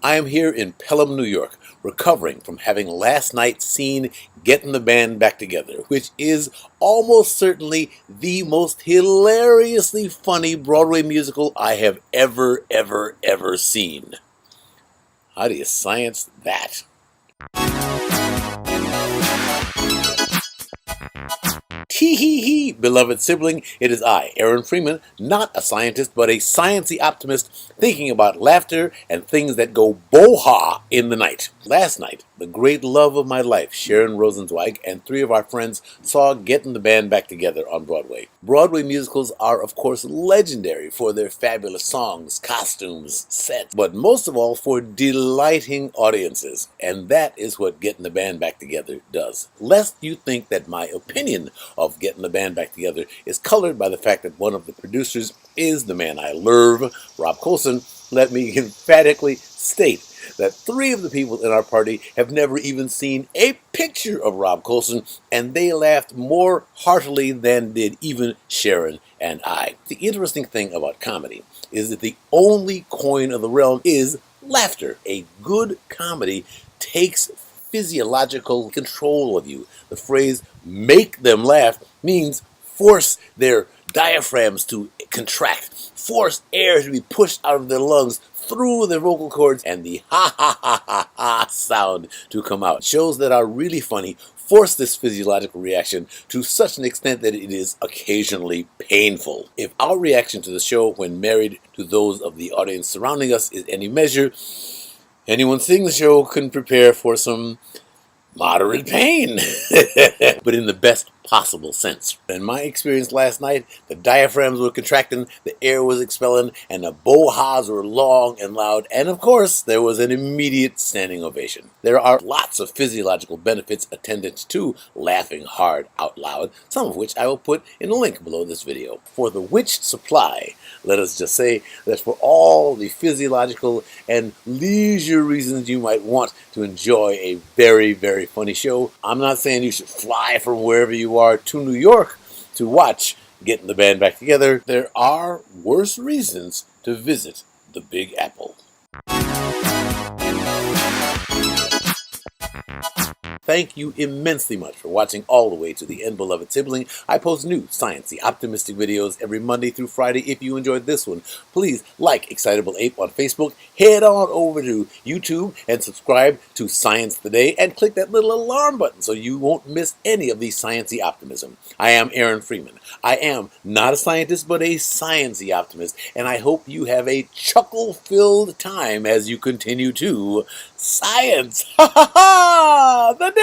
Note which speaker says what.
Speaker 1: I am here in Pelham, New York, recovering from having last night seen Gettin' the Band Back Together, which is almost certainly the most hilariously funny Broadway musical I have ever seen. How do you science that? Tee hee hee, beloved sibling, it is I, Aaron Freeman, not a scientist, but a sciency optimist, thinking about laughter and things that go boha in the night. Last night, the great love of my life, Sharon Rosenzweig, and three of our friends saw Gettin' the Band Back Together on Broadway. Broadway musicals are, of course, legendary for their fabulous songs, costumes, sets, but most of all for delighting audiences. And that is what Gettin' the Band Back Together does. Lest you think that my opinion of Gettin' the Band Back Together is colored by the fact that one of the producers is the man I love, Rob Colson, let me emphatically state that three of the people in our party have never even seen a picture of Rob Colson, and they laughed more heartily than did even Sharon and I. The interesting thing about comedy is that the only coin of the realm is laughter. A good comedy takes physiological control of you. The phrase make them laugh means force their diaphragms to contract, force air to be pushed out of their lungs through their vocal cords, and the ha ha ha ha ha sound to come out. Shows that are really funny force this physiological reaction to such an extent that it is occasionally painful. If our reaction to the show when married to those of the audience surrounding us is any measure, anyone seeing the show can prepare for some moderate pain, but in the best possible sense. In my experience last night, the diaphragms were contracting, the air was expelling, and the bohas were long and loud, and of course, there was an immediate standing ovation. There are lots of physiological benefits attendant to laughing hard out loud, some of which I will put in a link below this video. For the which supply, let us just say that for all the physiological and leisure reasons you might want to enjoy a very funny show, I'm not saying you should fly from wherever you are to New York to watch Gettin' the Band Back Together. There are worse reasons to visit the Big Apple. Thank you immensely much for watching all the way to the end, beloved sibling. I post new Sciency optimistic videos every Monday through Friday. If you enjoyed this one, please like Excitable Ape on Facebook, head on over to YouTube and subscribe to Science Today, and click that little alarm button so you won't miss any of the Sciency optimism. I am Aaron Freeman. I am not a scientist, but a Sciency optimist, and I hope you have a chuckle-filled time as you continue to science. Ha ha ha! The